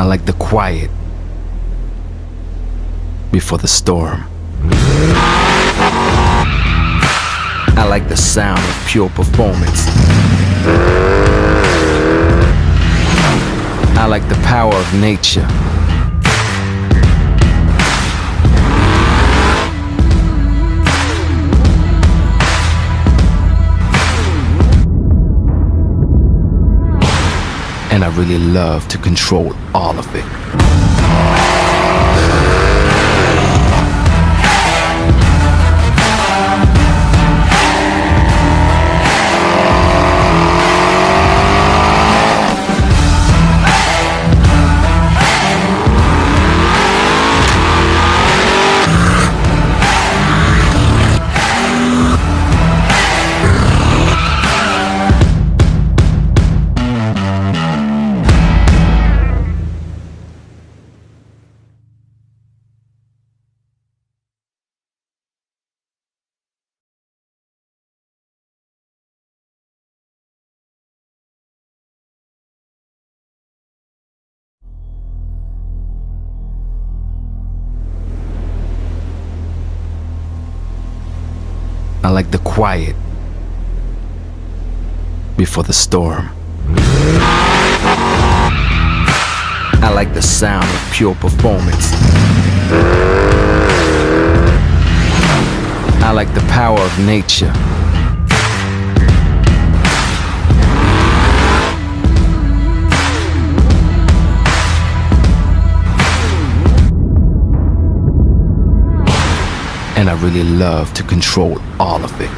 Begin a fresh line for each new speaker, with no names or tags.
I like the quiet before the storm. I like the sound of pure performance. I like the power of nature. And I really love to control all of it. I like the quiet before the storm. I like the sound of pure performance. I like the power of nature. And I really love to control all of it.